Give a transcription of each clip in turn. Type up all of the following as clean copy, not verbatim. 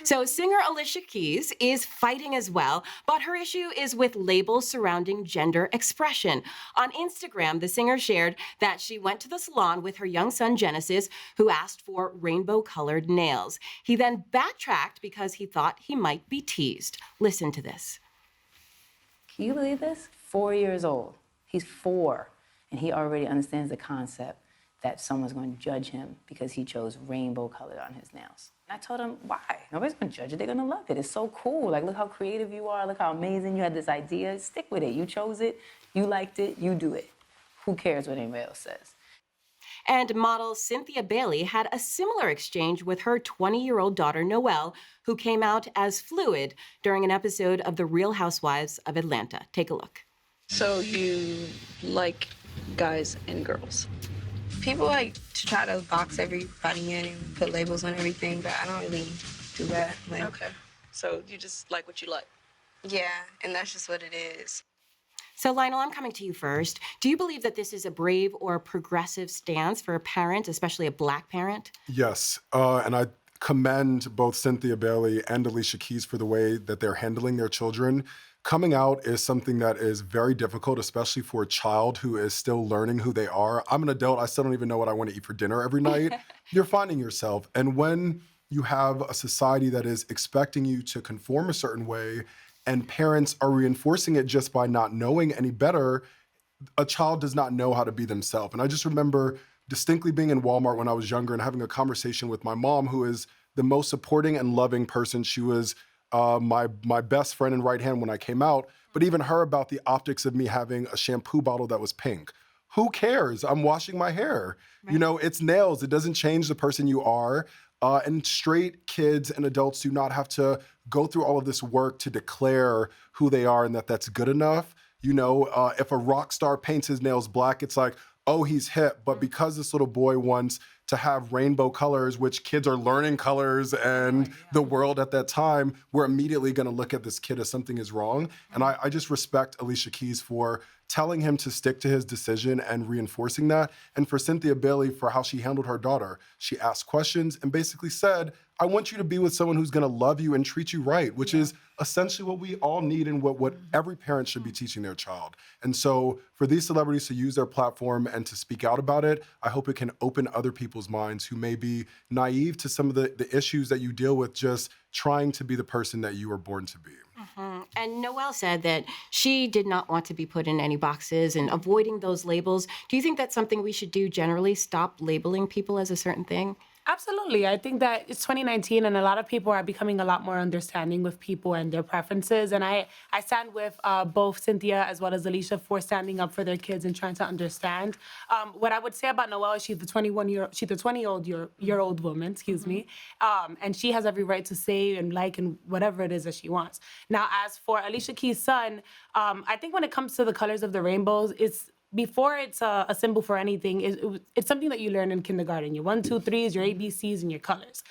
So singer Alicia Keys is fighting as well, but her issue is with labels surrounding gender expression. On Instagram, the singer shared that she went to the salon with her young son Genesis, who asked for rainbow-colored nails. He then backtracked because he thought he might be teased. Listen to this. Can you believe this? 4 years old. He's 4, and he already understands the concept that someone's going to judge him because he chose rainbow color on his nails. And I told him, why? Nobody's going to judge it. They're going to love it. It's so cool. Like, look how creative you are. Look how amazing you had this idea. Stick with it. You chose it. You liked it. You do it. Who cares what anybody else says? And model Cynthia Bailey had a similar exchange with her 20-year-old daughter, Noelle, who came out as fluid during an episode of The Real Housewives of Atlanta. Take a look. So you like guys and girls? People like to try to box everybody in and put labels on everything, but I don't really do that. Like, Okay. So you just like what you like? yeah, and that's just what it is. So, Lionel, I'm coming to you first. Do you believe that this is a brave or progressive stance for a parent, especially a Black parent? Yes, and I commend both Cynthia Bailey and Alicia Keys for the way that they're handling their children. Coming out is something that is very difficult, especially for a child who is still learning who they are. I'm an adult. I still don't even know what I want to eat for dinner every night. You're finding yourself. And when you have a society that is expecting you to conform a certain way and parents are reinforcing it just by not knowing any better, a child does not know how to be themselves. And I just remember distinctly being in Walmart when I was younger and having a conversation with my mom, who is the most supporting and loving person. She was my best friend and right hand when I came out, but even her about the optics of me having a shampoo bottle that was pink. Who cares? I'm washing my hair. Right. You know, it's nails. It doesn't change the person you are. And straight kids and adults do not have to go through all of this work to declare who they are and that that's good enough. You know, if a rock star paints his nails black, it's like, oh, he's hip. But because this little boy wants to have rainbow colors, which kids are learning colors and the world at that time, we're immediately going to look at this kid as something is wrong. And I just respect Alicia Keys for telling him to stick to his decision and reinforcing that. And for Cynthia Bailey for how she handled her daughter. She asked questions and basically said, I want you to be with someone who's going to love you and treat you right, which is essentially what we all need and what every parent should be teaching their child. And so for these celebrities to use their platform and to speak out about it, I hope it can open other people's minds who may be naive to some of the issues that you deal with, just trying to be the person that you were born to be. Mm-hmm. And Noelle said that she did not want to be put in any boxes and avoiding those labels. Do you think that's something we should do generally, stop labeling people as a certain thing? Absolutely. I think that it's 2019 and a lot of people are becoming a lot more understanding with people and their preferences. And I stand with both Cynthia as well as Alicia for standing up for their kids and trying to understand. What I would say about Noelle is she's the 20-year-old woman, excuse me. And she has every right to say and like and whatever it is that she wants. Now, as for Alicia Keys' son, I think when it comes to the colors of the rainbows, before it's a symbol for anything, it's something that you learn in kindergarten. Your 1, 2, 3s, your ABCs, and your colors.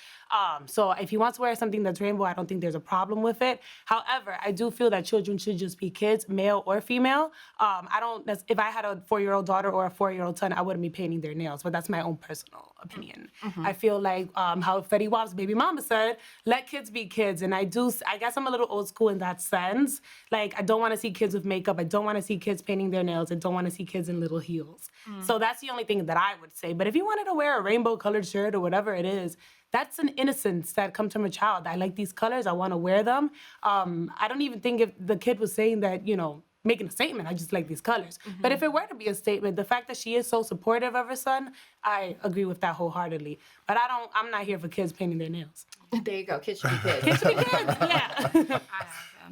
So if he wants to wear something that's rainbow, I don't think there's a problem with it. However, I do feel that children should just be kids, male or female. If I had a 4-year-old daughter or a 4-year-old son, I wouldn't be painting their nails, but that's my own personal opinion. Mm-hmm. I feel like how Fetty Wap's baby mama said, let kids be kids. And I guess I'm a little old school in that sense. Like, I don't want to see kids with makeup. I don't want to see kids painting their nails. I don't want to see kids in little heels. Mm. So that's the only thing that I would say. But if you wanted to wear a rainbow colored shirt or whatever it is, that's an innocence that comes from a child. I like these colors. I want to wear them. I don't even think if the kid was saying that, you know, making a statement, I just like these colors. Mm-hmm. But if it were to be a statement, the fact that she is so supportive of her son, I agree with that wholeheartedly. But I'm not here for kids painting their nails. There you go. Kids should be kids. Kids should be kids, yeah.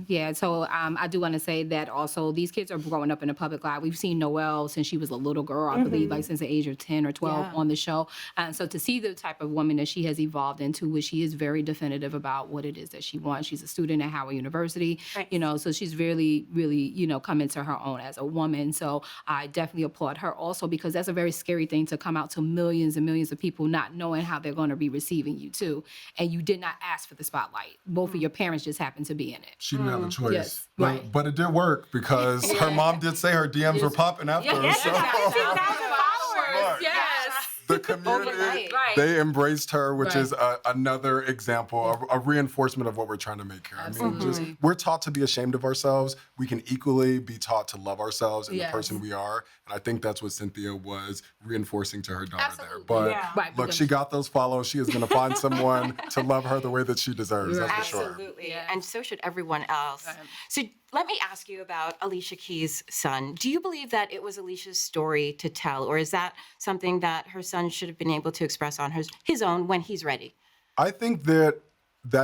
Yeah, so I do want to say that also these kids are growing up in the public eye. We've seen Noelle since she was a little girl, I believe, like since the age of 10 or 12 on the show. And so to see the type of woman that she has evolved into, where she is very definitive about what it is that she wants. She's a student at Howard University, you know, so she's really, really, you know, come into her own as a woman. So I definitely applaud her also, because that's a very scary thing to come out to millions and millions of people not knowing how they're going to be receiving you too. And you did not ask for the spotlight. Both of your parents just happened to be in it. She didn't have a choice. Yes, but, right. but it did work because her mom did say her DMs were popping after. Yes, so. 50,000 followers. Yes. the community, Overnight. Right. they embraced her, which Right. is another example of a reinforcement of what we're trying to make here. I mean, just we're taught to be ashamed of ourselves. We can equally be taught to love ourselves and Yes. the person we are. And I think that's what Cynthia was reinforcing to her daughter Absolutely. there. But Right, look, because- she got those follows. She is going to find someone to love her the way that she deserves. That's for sure. Absolutely. And so should everyone else. So let me ask you about Alicia Keys' son. Do you believe that it was Alicia's story to tell, or is that something that her son should have been able to express on his own when he's ready? I think that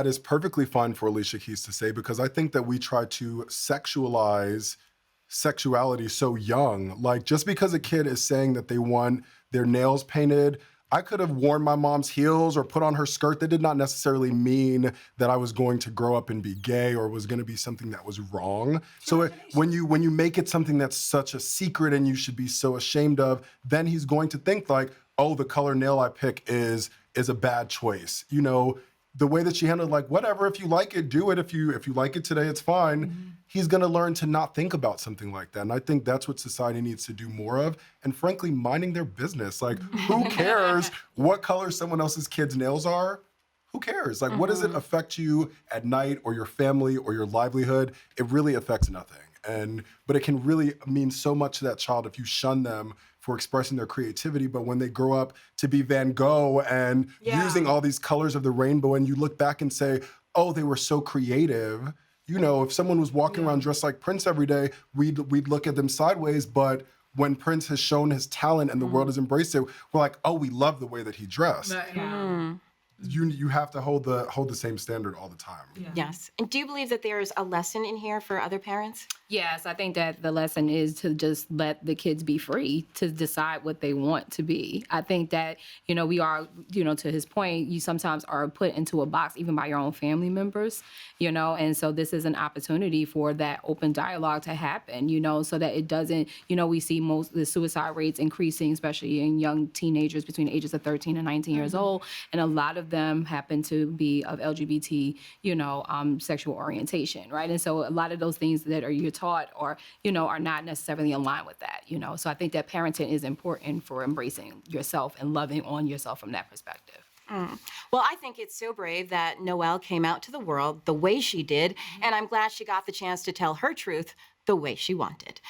is perfectly fine for Alicia Keys to say, because I think that we try to sexualize sexuality so young. Like, just because a kid is saying that they want their nails painted, I could have worn my mom's heels or put on her skirt. That did not necessarily mean that I was going to grow up and be gay or was going to be something that was wrong. So when you make it something that's such a secret and you should be so ashamed of, then he's going to think like, oh, the color nail I pick is a bad choice. You know, the way that she handled, like, whatever, if you like it, do it. If you like it today, it's fine. He's gonna learn to not think about something like that. And I think that's what society needs to do more of. And frankly, minding their business. Like, who cares what color someone else's kid's nails are? Who cares? Like, what does it affect you at night or your family or your livelihood? It really affects nothing. But it can really mean so much to that child if you shun them for expressing their creativity. But when they grow up to be Van Gogh and using all these colors of the rainbow, and you look back and say, oh, they were so creative. You know, if someone was walking around dressed like Prince every day, we'd look at them sideways. But when Prince has shown his talent and the world has embraced it, we're like, oh, we love the way that he dressed. You have to hold the same standard all the time. Yes. And do you believe that there's a lesson in here for other parents? Yes, I think that the lesson is to just let the kids be free to decide what they want to be. I think that, we are, to his point, you sometimes are put into a box even by your own family members, and so this is an opportunity for that open dialogue to happen, so that it doesn't, we see most the suicide rates increasing, especially in young teenagers between the ages of 13 and 19 years old. And a lot of them happen to be of LGBT, sexual orientation, right? And so a lot of those things that you're taught or, are not necessarily in line with that, So I think that parenting is important for embracing yourself and loving on yourself from that perspective. Well, I think it's so brave that Noelle came out to the world the way she did, and I'm glad she got the chance to tell her truth the way she wanted.